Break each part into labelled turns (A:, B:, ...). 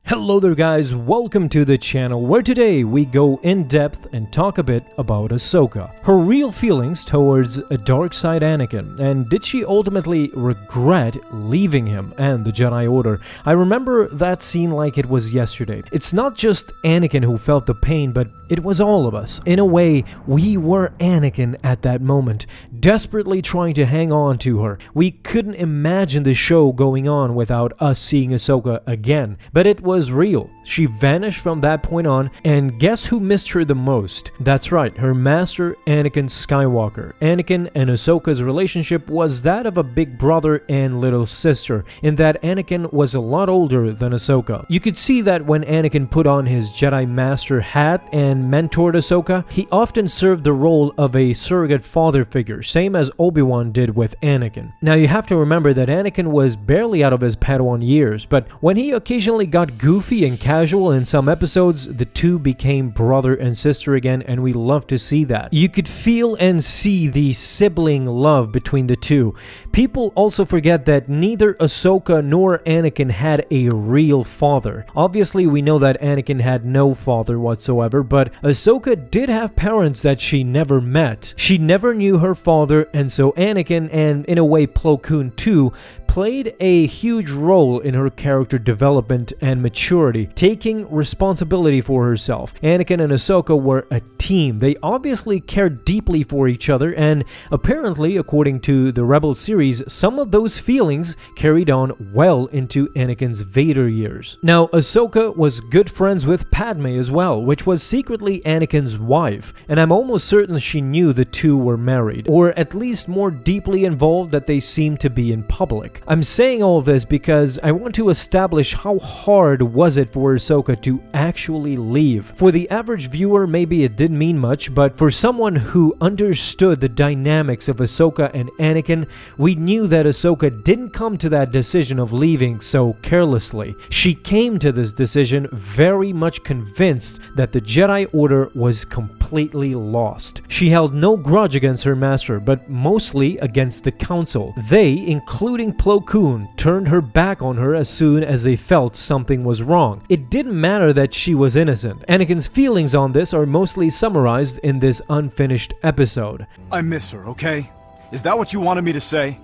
A: Hello there guys, welcome to the channel where today we go in depth and talk a bit about Ahsoka. Her real feelings towards a dark side Anakin, and did she ultimately regret leaving him and the Jedi Order? I remember that scene like it was yesterday. It's not just Anakin who felt the pain, but it was all of us. In a way, we were Anakin at that moment, desperately trying to hang on to her. We couldn't imagine the show going on without us seeing Ahsoka again, but it was real. She vanished from that point on, and guess who missed her the most? That's right, her master Anakin Skywalker. Anakin and Ahsoka's relationship was that of a big brother and little sister, in that Anakin was a lot older than Ahsoka. You could see that when Anakin put on his Jedi Master hat and mentored Ahsoka, he often served the role of a surrogate father figure, same as Obi-Wan did with Anakin. Now you have to remember that Anakin was barely out of his Padawan years, but when he occasionally got goofy and casual in some episodes, the two became brother and sister again, and we love to see that. You could feel and see the sibling love between the two. People also forget that neither Ahsoka nor Anakin had a real father. Obviously, we know that Anakin had no father whatsoever, but Ahsoka did have parents that she never met. She never knew her father, and so Anakin, and in a way Plo Koon too, played a huge role in her character development and maturity, taking responsibility for herself. Anakin and Ahsoka were a team. They obviously cared deeply for each other, and apparently, according to the Rebel series, some of those feelings carried on well into Anakin's Vader years. Now, Ahsoka was good friends with Padme as well, which was secretly Anakin's wife, and I'm almost certain she knew the two were married, or at least more deeply involved that they seemed to be in public. I'm saying all this because I want to establish how hard was it for Ahsoka to actually leave. For the average viewer, maybe it didn't mean much, but for someone who understood the dynamics of Ahsoka and Anakin, we knew that Ahsoka didn't come to that decision of leaving so carelessly. She came to this decision very much convinced that the Jedi Order was completely lost. She held no grudge against her master, but mostly against the Council. They, including Plo Koon, turned her back on her as soon as they felt something was wrong. It didn't matter that she was innocent. Anakin's feelings on this are mostly summarized in this unfinished episode.
B: I miss her, okay? Is that what you wanted me to say?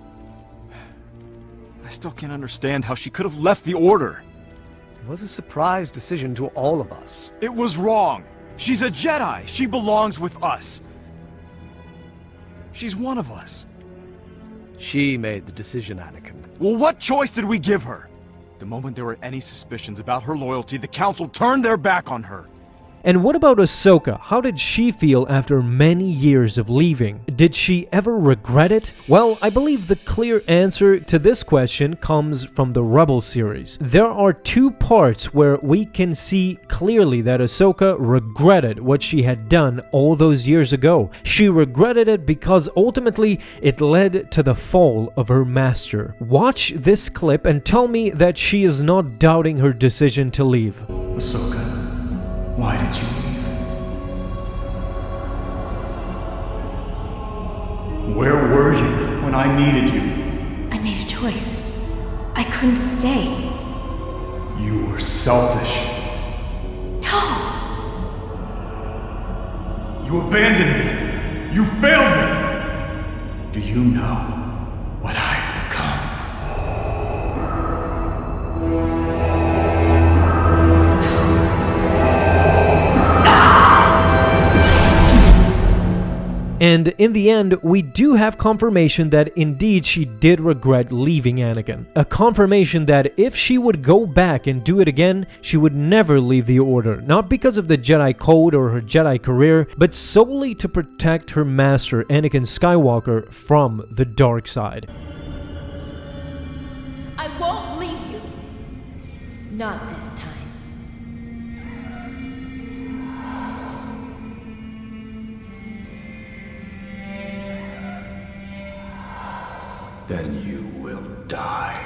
B: I still can't understand how she could have left the Order.
C: It was a surprise decision to all of us.
B: It was wrong. She's a Jedi. She belongs with us. She's one of us.
C: She made the decision, Anakin.
B: Well, what choice did we give her? The moment there were any suspicions about her loyalty, the Council turned their back on her.
A: And what about Ahsoka? How did she feel after many years of leaving? Did she ever regret it? Well, I believe the clear answer to this question comes from the Rebel series. There are two parts where we can see clearly that Ahsoka regretted what she had done all those years ago. She regretted it because ultimately it led to the fall of her master. Watch this clip and tell me that she is not doubting her decision to leave.
D: Ahsoka, why did you leave? Where were you when I needed you?
E: I made a choice. I couldn't stay.
D: You were selfish.
E: No!
D: You abandoned me. You failed me. Do you know what I've become?
A: And in the end, we do have confirmation that indeed she did regret leaving Anakin. A confirmation that if she would go back and do it again, she would never leave the Order. Not because of the Jedi Code or her Jedi career, but solely to protect her master, Anakin Skywalker, from the dark side.
E: I won't leave you. Not this time.
D: Then you will die.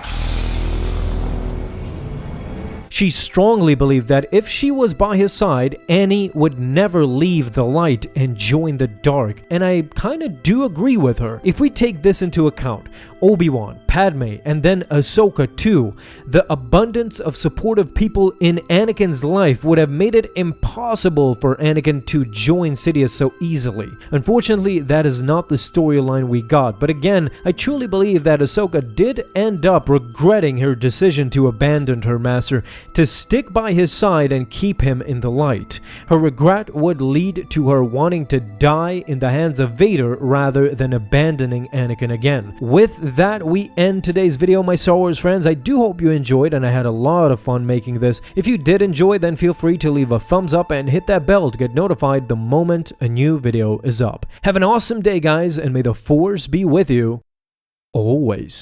A: She strongly believed that if she was by his side, Annie would never leave the light and join the dark, and I kinda do agree with her. If we take this into account, Obi-Wan, Padme, and then Ahsoka too. The abundance of supportive people in Anakin's life would have made it impossible for Anakin to join Sidious so easily. Unfortunately, that is not the storyline we got, but again, I truly believe that Ahsoka did end up regretting her decision to abandon her master, to stick by his side and keep him in the light. Her regret would lead to her wanting to die in the hands of Vader rather than abandoning Anakin again. With that, we end today's video, my Star Wars friends. I do hope you enjoyed, and I had a lot of fun making this. If you did enjoy, then feel free to leave a thumbs up and hit that bell to get notified the moment a new video is up. Have an awesome day, guys, and may the Force be with you always.